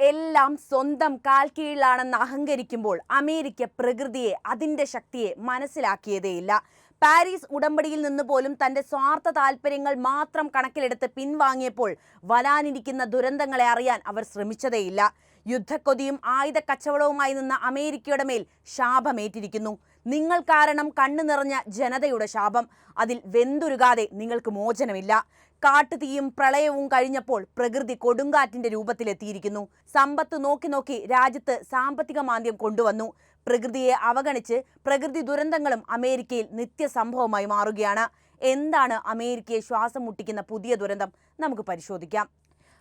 എല്ലാം സ്വന്തം കാൽ കീഴിലാണെന്ന് അഹങ്കരിക്കുമ്പോൾ അമേരിക്ക പ്രകൃതിയെ അതിൻ്റെ ശക്തിയെ മനസ്സിലാക്കിയതേയില്ല. പാരീസ് ഉടമ്പടിയിൽ നിന്ന് പോലും തൻ്റെ സ്വാർത്ഥ താല്പര്യങ്ങൾ മാത്രം കണക്കിലെടുത്ത് പിൻവാങ്ങിയപ്പോൾ വരാനിരിക്കുന്ന ദുരന്തങ്ങളെ അറിയാൻ അവർ ശ്രമിച്ചതേയില്ല. യുദ്ധക്കൊതിയും ആയുധ കച്ചവടവുമായി നിന്ന അമേരിക്കയുടെ മേൽ ശാപമേറ്റിരിക്കുന്നു. നിങ്ങൾ കാരണം കണ്ണു നിറഞ്ഞ ജനതയുടെ ശാപം. അതിൽ വെന്തുരുകാതെ നിങ്ങൾക്ക് മോചനമില്ല. കാട്ടുതീയും പ്രളയവും കഴിഞ്ഞപ്പോൾ പ്രകൃതി കൊടുങ്കാറ്റിന്റെ രൂപത്തിലെത്തിയിരിക്കുന്നു. സമ്പത്ത് നോക്കി നോക്കി രാജ്യത്ത് സാമ്പത്തിക മാന്ദ്യം കൊണ്ടുവന്നു. പ്രകൃതിയെ അവഗണിച്ച് പ്രകൃതി ദുരന്തങ്ങളും അമേരിക്കയിൽ നിത്യസംഭവമായി മാറുകയാണ്. എന്താണ് അമേരിക്കയെ ശ്വാസം മുട്ടിക്കുന്ന പുതിയ ദുരന്തം? നമുക്ക് പരിശോധിക്കാം.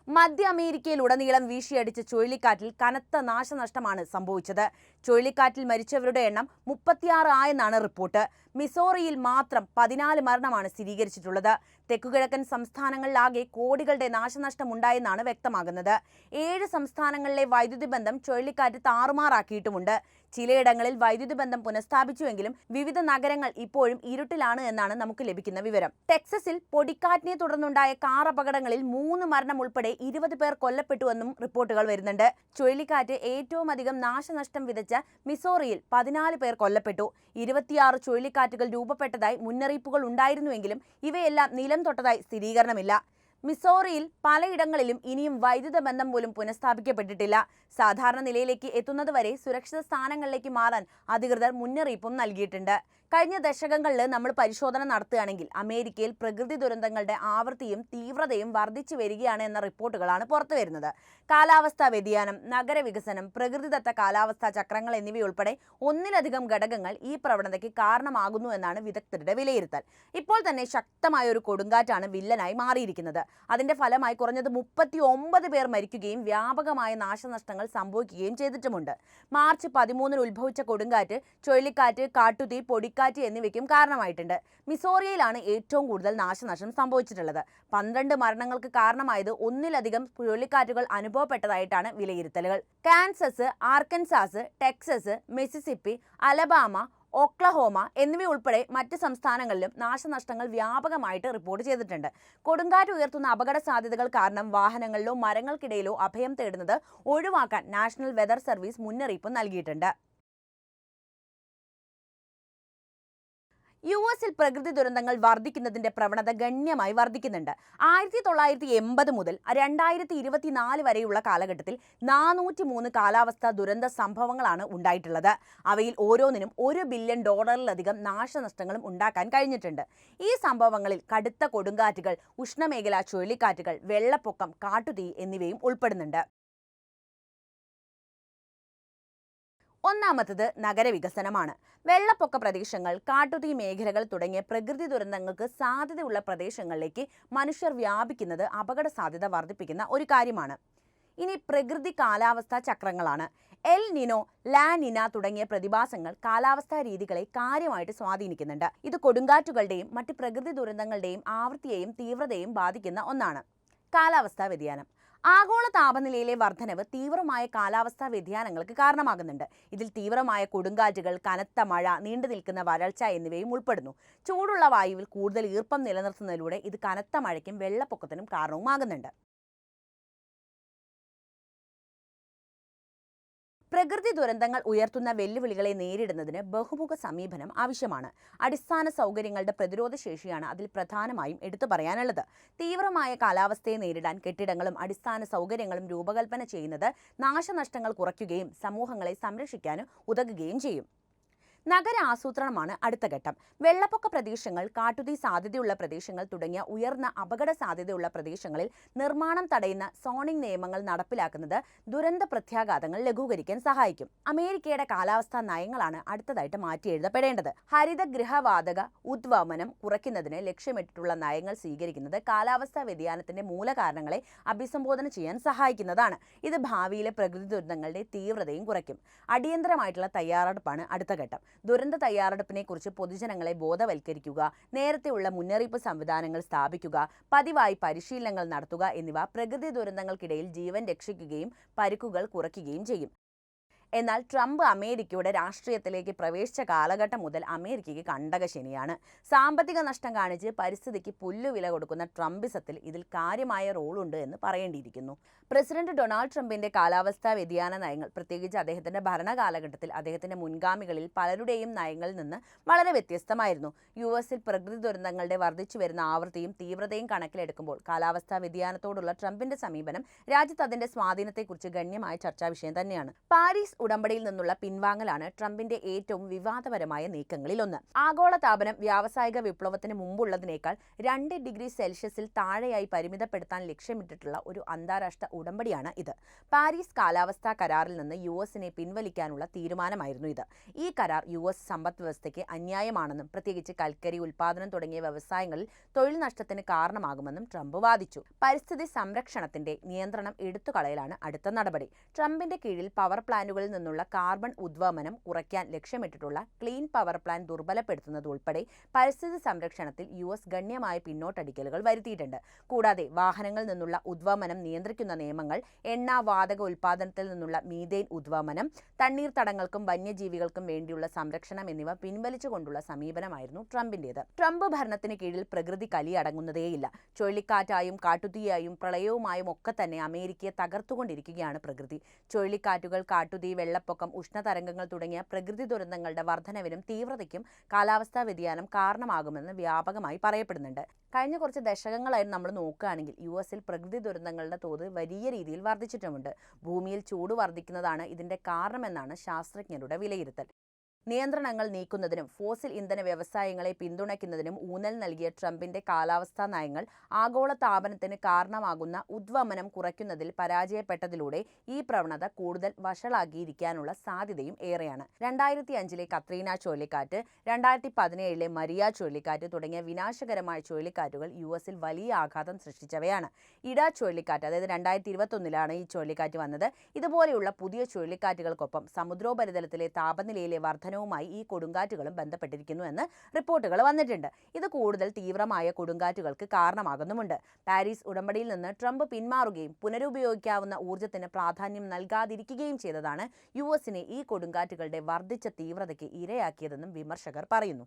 മധ്യ അമേരിക്കയിലുടനീളം വീശിയടിച്ച ചുഴലിക്കാറ്റിൽ കനത്ത നാശനഷ്ടമാണ് സംഭവിച്ചത്. ചുഴലിക്കാറ്റിൽ മരിച്ചവരുടെ എണ്ണം 36 ആയെന്നാണ് റിപ്പോർട്ട്. മിസോറിയിൽ മാത്രം 14 മരണമാണ് സ്ഥിരീകരിച്ചിട്ടുള്ളത്. തെക്കുകിഴക്കൻ സംസ്ഥാനങ്ങളിലാകെ കോടികളുടെ നാശനഷ്ടം ഉണ്ടായെന്നാണ് വ്യക്തമാകുന്നത്. 7 സംസ്ഥാനങ്ങളിലെ വൈദ്യുതി ബന്ധം ചുഴലിക്കാറ്റ് താറുമാറാക്കിയിട്ടുമുണ്ട്. ചിലയിടങ്ങളിൽ വൈദ്യുതി ബന്ധം പുനഃസ്ഥാപിച്ചുവെങ്കിലും വിവിധ നഗരങ്ങൾ ഇപ്പോഴും ഇരുട്ടിലാണ് എന്നാണ് നമുക്ക് ലഭിക്കുന്ന വിവരം. ടെക്സസിൽ പൊടിക്കാറ്റിനെ തുടർന്നുണ്ടായ കാർ അപകടങ്ങളിൽ 3 മരണം ഉൾപ്പെടെ 20 പേർ കൊല്ലപ്പെട്ടുവെന്നും റിപ്പോർട്ടുകൾ വരുന്നുണ്ട്. ചുഴലിക്കാറ്റ് ഏറ്റവും അധികം നാശനഷ്ടം വിതച്ച മിസോറിയിൽ 14 പേർ കൊല്ലപ്പെട്ടു. 26 ചുഴലിക്കാറ്റുകൾ രൂപപ്പെട്ടതായി മുന്നറിയിപ്പുകൾ ഉണ്ടായിരുന്നുവെങ്കിലും ഇവയെല്ലാം നിലം തൊട്ടതായി സ്ഥിരീകരണമില്ല. മിസോറിയിൽ പലയിടങ്ങളിലും ഇനിയും വൈദ്യുത ബന്ധം പോലും പുനഃസ്ഥാപിക്കപ്പെട്ടിട്ടില്ല. സാധാരണ നിലയിലേക്ക് എത്തുന്നതുവരെ സുരക്ഷിത സ്ഥാനങ്ങളിലേക്ക് മാറാൻ അധികൃതർ മുന്നറിയിപ്പും നൽകിയിട്ടുണ്ട്. കഴിഞ്ഞ ദശകങ്ങളിൽ നമ്മൾ പരിശോധന നടത്തുകയാണെങ്കിൽ അമേരിക്കയിൽ പ്രകൃതി ദുരന്തങ്ങളുടെ ആവൃത്തിയും തീവ്രതയും വർദ്ധിച്ചു വരികയാണ് എന്ന റിപ്പോർട്ടുകളാണ് പുറത്തുവരുന്നത്. കാലാവസ്ഥാ വ്യതിയാനം, നഗരവികസനം, പ്രകൃതിദത്ത കാലാവസ്ഥാ ചക്രങ്ങൾ എന്നിവയുൾപ്പെടെ ഒന്നിലധികം ഘടകങ്ങൾ ഈ പ്രവണതയ്ക്ക് കാരണമാകുന്നു എന്നാണ് വിദഗ്ധരുടെ വിലയിരുത്തൽ. ഇപ്പോൾ തന്നെ ശക്തമായ ഒരു കൊടുങ്കാറ്റാണ് വില്ലനായി മാറിയിരിക്കുന്നത്. അതിന്റെ ഫലമായി കുറഞ്ഞത് 39 പേർ മരിക്കുകയും വ്യാപകമായ നാശനഷ്ടങ്ങൾ സംഭവിക്കുകയും ചെയ്തിട്ടുമുണ്ട്. മാർച്ച് 13 ഉത്ഭവിച്ച കൊടുങ്കാറ്റ് ചുഴലിക്കാറ്റ്, കാട്ടുതീ, പൊടിക്കാറ്റ് എന്നിവയ്ക്കും കാരണമായിട്ടുണ്ട്. മിസോറിയയിലാണ് ഏറ്റവും കൂടുതൽ നാശനഷ്ടം സംഭവിച്ചിട്ടുള്ളത്. 12 മരണങ്ങൾക്ക് കാരണമായത് ഒന്നിലധികം ചുഴലിക്കാറ്റുകൾ അനുഭവപ്പെട്ടതായിട്ടാണ് വിലയിരുത്തലുകൾ. Kansas, Arkansas, Texas, Mississippi, Alabama, Oklahoma എന്നിവയുൾപ്പെടെ മറ്റ് സംസ്ഥാനങ്ങളിലും നാശനഷ്ടങ്ങൾ വ്യാപകമായിട്ട് റിപ്പോർട്ട് ചെയ്തിട്ടുണ്ട്. കൊടുങ്കാറ്റ് ഉയർത്തുന്ന അപകട സാധ്യതകൾ കാരണം വാഹനങ്ങളിലോ മരങ്ങൾക്കിടയിലോ അഭയം തേടുന്നത് ഒഴിവാക്കാൻ നാഷണൽ വെതർ സർവീസ് മുന്നറിയിപ്പ് നൽകിയിട്ടുണ്ട്. യുഎസിൽ പ്രകൃതി ദുരന്തങ്ങൾ വർദ്ധിക്കുന്നതിന്റെ പ്രവണത ഗണ്യമായി വർദ്ധിക്കുന്നുണ്ട്. 1980 മുതൽ 2024 വരെയുള്ള കാലഘട്ടത്തിൽ 403 കാലാവസ്ഥാ ദുരന്ത സംഭവങ്ങളാണ് ഉണ്ടായിട്ടുള്ളത്. അവയിൽ ഓരോന്നിനും $1 ബില്യൺ നാശനഷ്ടങ്ങളും ഉണ്ടാക്കാൻ കഴിഞ്ഞിട്ടുണ്ട്. ഈ സംഭവങ്ങളിൽ കടുത്ത കൊടുങ്കാറ്റുകൾ, ഉഷ്ണമേഖലാ ചുഴലിക്കാറ്റുകൾ, വെള്ളപ്പൊക്കം, കാട്ടുതീ എന്നിവയും ഉൾപ്പെടുന്നുണ്ട്. ഒന്നാമത്തത് നഗരവികസനമാണ്. വെള്ളപ്പൊക്ക പ്രദേശങ്ങൾ, കാട്ടുതീ മേഖലകൾ തുടങ്ങിയ പ്രകൃതി ദുരന്തങ്ങൾക്ക് സാധ്യതയുള്ള പ്രദേശങ്ങളിലേക്ക് മനുഷ്യർ വ്യാപിക്കുന്നത് അപകട സാധ്യത വർദ്ധിപ്പിക്കുന്ന ഒരു കാര്യമാണ്. ഇനി പ്രകൃതി കാലാവസ്ഥാ ചക്രങ്ങളാണ്. എൽ നിനോ, ലാ നിന തുടങ്ങിയ പ്രതിഭാസങ്ങൾ കാലാവസ്ഥാ രീതികളെ കാര്യമായിട്ട് സ്വാധീനിക്കുന്നുണ്ട്. ഇത് കൊടുങ്കാറ്റുകളുടെയും മറ്റ് പ്രകൃതി ദുരന്തങ്ങളുടെയും ആവൃത്തിയെയും തീവ്രതയെയും ബാധിക്കുന്ന ഒന്നാണ്. കാലാവസ്ഥാ വ്യതിയാനം. ആഗോള താപനിലയിലെ വർധനവ് തീവ്രമായ കാലാവസ്ഥാ വ്യതിയാനങ്ങൾക്ക് കാരണമാകുന്നുണ്ട്. ഇതിൽ തീവ്രമായ കൊടുങ്കാറ്റുകൾ, കനത്ത മഴ, നീണ്ടു നിൽക്കുന്ന വരൾച്ച എന്നിവയും ഉൾപ്പെടുന്നു. ചൂടുള്ള വായുവിൽ കൂടുതൽ ഈർപ്പം നിലനിർത്തുന്നതിലൂടെ ഇത് കനത്ത മഴയ്ക്കും വെള്ളപ്പൊക്കത്തിനും കാരണവുമാകുന്നുണ്ട്. പ്രകൃതി ദുരന്തങ്ങൾ ഉയർത്തുന്ന വെല്ലുവിളികളെ നേരിടുന്നതിന് ബഹുമുഖ സമീപനം ആവശ്യമാണ്. അടിസ്ഥാന സൗകര്യങ്ങളുടെ പ്രതിരോധ ശേഷിയാണ് അതിൽ പ്രധാനമായും എടുത്തു പറയാനുള്ളത്. തീവ്രമായ കാലാവസ്ഥയെ നേരിടാൻ കെട്ടിടങ്ങളും അടിസ്ഥാന സൗകര്യങ്ങളും രൂപകൽപ്പന ചെയ്യുന്നത് നാശനഷ്ടങ്ങൾ കുറയ്ക്കുകയും സമൂഹങ്ങളെ സംരക്ഷിക്കാനും ഉതകുകയും ചെയ്യും. നഗര ആസൂത്രണമാണ് അടുത്ത ഘട്ടം. വെള്ളപ്പൊക്ക പ്രദേശങ്ങൾ, കാട്ടുതീ സാധ്യതയുള്ള പ്രദേശങ്ങൾ തുടങ്ങിയ ഉയർന്ന അപകട സാധ്യതയുള്ള പ്രദേശങ്ങളിൽ നിർമ്മാണം തടയുന്ന സോണിംഗ് നിയമങ്ങൾ നടപ്പിലാക്കുന്നത് ദുരന്ത പ്രത്യാഘാതങ്ങൾ ലഘൂകരിക്കാൻ സഹായിക്കും. അമേരിക്കയുടെ കാലാവസ്ഥാ നയങ്ങളാണ് അടുത്തതായിട്ട് മാറ്റി എഴുതപ്പെടേണ്ടത്. ഹരിതഗൃഹവാതക ഉദ്വമനം കുറയ്ക്കുന്നതിന് ലക്ഷ്യമിട്ടിട്ടുള്ള നയങ്ങൾ സ്വീകരിക്കുന്നത് കാലാവസ്ഥാ വ്യതിയാനത്തിന്റെ മൂലകാരണങ്ങളെ അഭിസംബോധന ചെയ്യാൻ സഹായിക്കുന്നതാണ്. ഇത് ഭാവിയിലെ പ്രകൃതി ദുരന്തങ്ങളുടെ തീവ്രതയും കുറയ്ക്കും. അടിയന്തരമായിട്ടുള്ള തയ്യാറെടുപ്പാണ് അടുത്ത ഘട്ടം. ദുരന്ത തയ്യാറെടുപ്പിനെ കുറിച്ച് പൊതുജനങ്ങളെ ബോധവൽക്കരിക്കുക, നേരത്തെയുള്ള മുന്നറിയിപ്പ് സംവിധാനങ്ങൾ സ്ഥാപിക്കുക, പതിവായി പരിശീലനങ്ങൾ നടത്തുക എന്നിവ പ്രകൃതി ദുരന്തങ്ങൾക്കിടയിൽ ജീവൻ രക്ഷിക്കുകയും പരിക്കുകൾ കുറയ്ക്കുകയും ചെയ്യും. എന്നാൽ ട്രംപ് അമേരിക്കയുടെ രാഷ്ട്രീയത്തിലേക്ക് പ്രവേശിച്ച കാലഘട്ടം മുതൽ അമേരിക്കയ്ക്ക് കണ്ടകശനിയാണ്. സാമ്പത്തിക നഷ്ടം കാണിച്ച് പരിസ്ഥിതിക്ക് പുല്ലുവില കൊടുക്കുന്ന ട്രംപിസത്തിൽ ഇതിൽ കാര്യമായ റോളുണ്ട് എന്ന് പറയേണ്ടിയിരിക്കുന്നു. പ്രസിഡന്റ് ഡൊണാൾഡ് ട്രംപിന്റെ കാലാവസ്ഥാ വ്യതിയാന നയങ്ങൾ, പ്രത്യേകിച്ച് അദ്ദേഹത്തിന്റെ ഭരണകാലഘട്ടത്തിൽ അദ്ദേഹത്തിന്റെ മുൻഗാമികളിൽ പലരുടെയും നയങ്ങളിൽ നിന്ന് വളരെ വ്യത്യസ്തമായിരുന്നു. യുഎസിൽ പ്രകൃതി ദുരന്തങ്ങളുടെ വർദ്ധിച്ചു വരുന്ന ആവൃത്തിയും തീവ്രതയും കണക്കിലെടുക്കുമ്പോൾ കാലാവസ്ഥാ വ്യതിയാനത്തോടുള്ള ട്രംപിന്റെ സമീപനം രാജ്യത്ത് അതിന്റെ സ്വാധീനത്തെക്കുറിച്ച് ഗണ്യമായ ചർച്ചാ വിഷയം തന്നെയാണ്. പാരീസ് ഉടമ്പടിയിൽ നിന്നുള്ള പിൻവാങ്ങലാണ് ട്രംപിന്റെ ഏറ്റവും വിവാദപരമായ നീക്കങ്ങളിലൊന്ന്. ആഗോളതാപനം വ്യാവസായിക വിപ്ലവത്തിന് മുമ്പുള്ളതിനേക്കാൾ 2 ഡിഗ്രി സെൽഷ്യസിൽ താഴെയായി പരിമിതപ്പെടുത്താൻ ലക്ഷ്യമിട്ടിട്ടുള്ള ഒരു അന്താരാഷ്ട്ര ഉടമ്പടിയാണ് ഇത്. പാരീസ് കാലാവസ്ഥാ കരാറിൽ നിന്ന് യുഎസിനെ പിൻവലിക്കാനുള്ള തീരുമാനമായിരുന്നു ഇത്. ഈ കരാർ യുഎസ് സമ്പദ് വ്യവസ്ഥയ്ക്ക് അന്യായമാണെന്നും പ്രത്യേകിച്ച് കൽക്കരി ഉൽപ്പാദനം തുടങ്ങിയ വ്യവസായങ്ങളിൽ തൊഴിൽ നഷ്ടത്തിന് കാരണമാകുമെന്നും ട്രംപ് വാദിച്ചു. പരിസ്ഥിതി സംരക്ഷണത്തിന്റെ നിയന്ത്രണം എടുത്തുകളയലാണ് അടുത്ത നടപടി. ട്രംപിന്റെ കീഴിൽ പവർ പ്ലാന്റുകളിൽ നിന്നുള്ള കാർബൺ ഉദ്വമനം കുറയ്ക്കാൻ ലക്ഷ്യമിട്ടിട്ടുള്ള ക്ലീൻ പവർ പ്ലാൻ ദുർബലപ്പെടുത്തുന്നത് ഉൾപ്പെടെ പരിസ്ഥിതി സംരക്ഷണത്തിൽ യുഎസ് ഗണ്യമായ പിന്നോട്ടടിക്കലുകൾ വരുത്തിയിട്ടുണ്ട്. കൂടാതെ വാഹനങ്ങളിൽ നിന്നുള്ള ഉദ്വമനം നിയന്ത്രിക്കുന്ന നിയമങ്ങൾ, എണ്ണ വാതക ഉൽപ്പാദനത്തിൽ നിന്നുള്ള മീഥേൻ ഉദ്വമനം, തണ്ണീർത്തടങ്ങൾക്കും വന്യജീവികൾക്കും വേണ്ടിയുള്ള സംരക്ഷണം എന്നിവ പിൻവലിച്ചുകൊണ്ടുള്ള സമീപനമായിരുന്നു ട്രംപിന്റേത്. ട്രംപ് ഭരണത്തിന് കീഴിൽ പ്രകൃതി കലിയടങ്ങുന്നതേയില്ല. ചുഴലിക്കാറ്റായും കാട്ടുതീയായും പ്രളയവുമായും ഒക്കെ തന്നെ അമേരിക്കയെ തകർത്തുകൊണ്ടിരിക്കുകയാണ് പ്രകൃതി. ചുഴലിക്കാറ്റുകൾ, കാട്ടുതീ, വെള്ളപ്പൊക്കം, ഉഷ്ണതരംഗങ്ങൾ തുടങ്ങിയ പ്രകൃതി ദുരന്തങ്ങളുടെ വർധനവിനും തീവ്രതയ്ക്കും കാലാവസ്ഥാ വ്യതിയാനം കാരണമാകുമെന്ന് വ്യാപകമായി പറയപ്പെടുന്നുണ്ട്. കഴിഞ്ഞ കുറച്ച് ദശകങ്ങളായി നമ്മൾ നോക്കുകയാണെങ്കിൽ യുഎസിൽ പ്രകൃതി ദുരന്തങ്ങളുടെ തോത് വലിയ രീതിയിൽ വർദ്ധിച്ചിട്ടുമുണ്ട്. ഭൂമിയിൽ ചൂട് വർദ്ധിക്കുന്നതാണ് ഇതിന്റെ കാരണമെന്നാണ് ശാസ്ത്രജ്ഞരുടെ വിലയിരുത്തൽ. നിയന്ത്രണങ്ങൾ നീക്കുന്നതിനും ഫോസിൽ ഇന്ധന വ്യവസായങ്ങളെ പിന്തുണയ്ക്കുന്നതിനും ഊന്നൽ നൽകിയ ട്രംപിന്റെ കാലാവസ്ഥാ നയങ്ങൾ ആഗോള താപനത്തിന് കാരണമാകുന്ന ഉദ്വമനം കുറയ്ക്കുന്നതിൽ പരാജയപ്പെട്ടതിലൂടെ ഈ പ്രവണത കൂടുതൽ വഷളാക്കിയിരിക്കാനുള്ള സാധ്യതയും ഏറെയാണ്. 2005 കത്രീന ചുഴലിക്കാറ്റ്, 2017 മരിയ ചുഴലിക്കാറ്റ് തുടങ്ങിയ വിനാശകരമായ ചുഴലിക്കാറ്റുകൾ യുഎസിൽ വലിയ ആഘാതം സൃഷ്ടിച്ചവയാണ്. ഇഡ ചുഴലിക്കാറ്റ്, അതായത് 2021 ഈ ചുഴലിക്കാറ്റ് വന്നത്. ഇതുപോലെയുള്ള പുതിയ ചുഴലിക്കാറ്റുകൾക്കൊപ്പം സമുദ്രോപരിതലത്തിലെ താപനിലയിലെ വർധന ഈ കൊടുങ്കാറ്റുകളും ബന്ധപ്പെട്ടിരിക്കുന്നു എന്ന് റിപ്പോർട്ടുകൾ വന്നിട്ടുണ്ട്. ഇത് കൂടുതൽ തീവ്രമായ കൊടുങ്കാറ്റുകൾക്ക് കാരണമാകുന്നുമുണ്ട്. പാരീസ് ഉടമ്പടിയിൽ നിന്ന് ട്രംപ് പിന്മാറുകയും പുനരുപയോഗിക്കാവുന്ന ഊർജ്ജത്തിന് പ്രാധാന്യം നൽകാതിരിക്കുകയും ചെയ്തതാണ് യുഎസിനെ ഈ കൊടുങ്കാറ്റുകളുടെ വർദ്ധിച്ച തീവ്രതയ്ക്ക് ഇരയാക്കിയതെന്നും വിമർശകർ പറയുന്നു.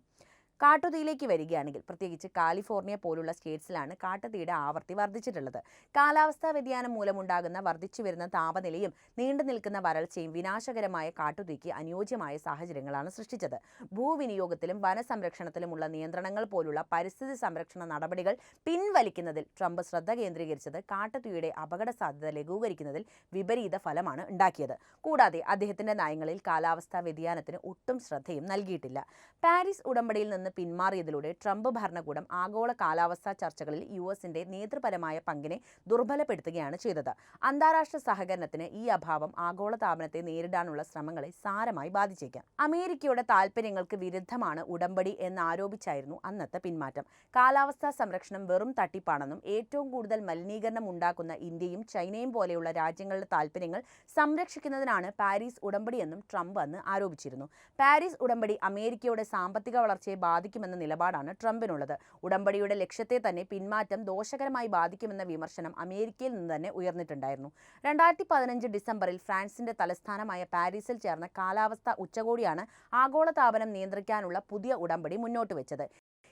കാട്ടുതീയിലേക്ക് വരികയാണെങ്കിൽ പ്രത്യേകിച്ച് കാലിഫോർണിയ പോലുള്ള സ്റ്റേറ്റ്സിലാണ് കാട്ടുതീയുടെ ആവർത്തി വർദ്ധിച്ചിട്ടുള്ളത്. കാലാവസ്ഥാ വ്യതിയാനം മൂലമുണ്ടാകുന്ന വർദ്ധിച്ചു വരുന്ന താപനിലയും നീണ്ടു നിൽക്കുന്ന വരൾച്ചയും വിനാശകരമായ കാട്ടുതീക്ക് അനുയോജ്യമായ സാഹചര്യങ്ങളാണ് സൃഷ്ടിച്ചത്. ഭൂവിനിയോഗത്തിലും വനസംരക്ഷണത്തിലുമുള്ള നിയന്ത്രണങ്ങൾ പോലുള്ള പരിസ്ഥിതി സംരക്ഷണ നടപടികൾ പിൻവലിക്കുന്നതിൽ ട്രംപ് ശ്രദ്ധ കേന്ദ്രീകരിച്ചത് കാട്ടുതീയുടെ അപകട സാധ്യത ലഘൂകരിക്കുന്നതിൽ വിപരീത ഫലമാണ് ഉണ്ടാക്കിയത്. കൂടാതെ അദ്ദേഹത്തിന്റെ നയങ്ങളിൽ കാലാവസ്ഥാ വ്യതിയാനത്തിന് ഒട്ടും ശ്രദ്ധയും നൽകിയിട്ടില്ല. പാരീസ് ഉടമ്പടിയിൽ നിന്ന് പിന്മാറിയതിലൂടെ ട്രംപ് ഭരണകൂടം ആഗോള കാലാവസ്ഥാ ചർച്ചകളിൽ യുഎസിന്റെ നേതൃപരമായ പങ്കിനെ ദുർബലപ്പെടുത്തുകയാണ് ചെയ്തത്. അന്താരാഷ്ട്ര സഹകരണത്തിന് ഈ അഭാവം ആഗോളതാപനത്തെ നേരിടാനുള്ള ശ്രമങ്ങളെ സാരമായി ബാധിച്ചേക്കാം. അമേരിക്കയുടെ താൽപ്പര്യങ്ങൾക്ക് വിരുദ്ധമാണ് ഉടമ്പടി എന്നാരോപിച്ചായിരുന്നു അന്നത്തെ പിന്മാറ്റം. കാലാവസ്ഥാ സംരക്ഷണം വെറും തട്ടിപ്പാണെന്നും ഏറ്റവും കൂടുതൽ മലിനീകരണം ഉണ്ടാക്കുന്ന ഇന്ത്യയും ചൈനയും പോലെയുള്ള രാജ്യങ്ങളുടെ താൽപ്പര്യങ്ങൾ സംരക്ഷിക്കുന്നതിനാണ് പാരീസ് ഉടമ്പടിയെന്നും ട്രംപ് അന്ന് ആരോപിച്ചിരുന്നു. പാരീസ് ഉടമ്പടി അമേരിക്കയുടെ സാമ്പത്തിക വളർച്ചയെ ബാധിക്കുമെന്ന നിലപാടാണ് ട്രംപിനുള്ളത്. ഉടമ്പടിയുടെ ലക്ഷ്യത്തെ തന്നെ പിന്മാറ്റം ദോഷകരമായി ബാധിക്കുമെന്ന വിമർശനം അമേരിക്കയിൽ നിന്ന് തന്നെ ഉയർന്നിട്ടുണ്ടായിരുന്നു. 2015 ഡിസംബറിൽ ഫ്രാൻസിന്റെ തലസ്ഥാനമായ പാരീസിൽ ചേർന്ന കാലാവസ്ഥാ ഉച്ചകോടിയാണ് ആഗോളതാപനം നിയന്ത്രിക്കാനുള്ള പുതിയ ഉടമ്പടി മുന്നോട്ട് വെച്ചത്.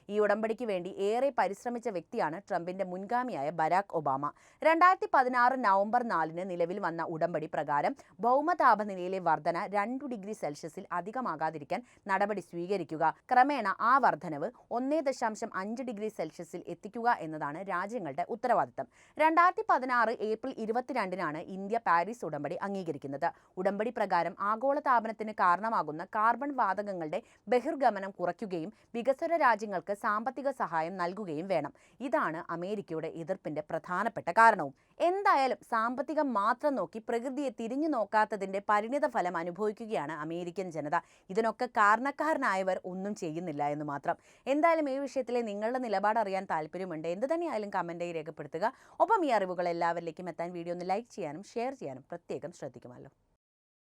ഈ ഉടമ്പടിക്ക് വേണ്ടി ഏറെ പരിശ്രമിച്ച വ്യക്തിയാണ് ട്രംപിന്റെ മുൻഗാമിയായ ബരാക് ഒബാമ. 2016 നവംബർ 4 നിലവിൽ വന്ന ഉടമ്പടി പ്രകാരം ഭൗമതാപനിലയിലെ വർധന 2 ഡിഗ്രി സെൽഷ്യസിൽ അധികമാകാതിരിക്കാൻ നടപടി സ്വീകരിക്കുക, ക്രമേണ ആ വർധനവ് 1.5 ഡിഗ്രി സെൽഷ്യസിൽ എത്തിക്കുക എന്നതാണ് രാജ്യങ്ങളുടെ ഉത്തരവാദിത്തം. 2016 ഏപ്രിൽ 22 ഇന്ത്യ പാരീസ് ഉടമ്പടി അംഗീകരിക്കുന്നത്. ഉടമ്പടി പ്രകാരം ആഗോളതാപനത്തിന് കാരണമാകുന്ന കാർബൺ വാതകങ്ങളുടെ ബഹിർഗമനം കുറയ്ക്കുകയും വികസ്വര രാജ്യങ്ങൾക്ക് സാമ്പത്തിക സഹായം നൽകുകയും വേണം. ഇതാണ് അമേരിക്കയുടെ എതിർപ്പിന്റെ പ്രധാനപ്പെട്ട കാരണവും. എന്തായാലും സാമ്പത്തികം മാത്രം നോക്കി പ്രകൃതിയെ തിരിഞ്ഞു നോക്കാത്തതിന്റെ പരിണിത ഫലം അനുഭവിക്കുകയാണ് അമേരിക്കൻ ജനത. ഇതിനൊക്കെ കാരണക്കാരനായവർ ഒന്നും ചെയ്യുന്നില്ല എന്ന് മാത്രം. എന്തായാലും ഈ വിഷയത്തിലെ നിങ്ങളുടെ നിലപാട് അറിയാൻ താല്പര്യമുണ്ട്. എന്ത് തന്നെയായാലും കമന്റായി രേഖപ്പെടുത്തുക. ഒപ്പം ഈ അറിവുകൾ എല്ലാവരിലേക്കും എത്താൻ വീഡിയോ ഒന്ന് ലൈക്ക് ചെയ്യാനും ഷെയർ ചെയ്യാനും പ്രത്യേകം ശ്രദ്ധിക്കുമല്ലോ.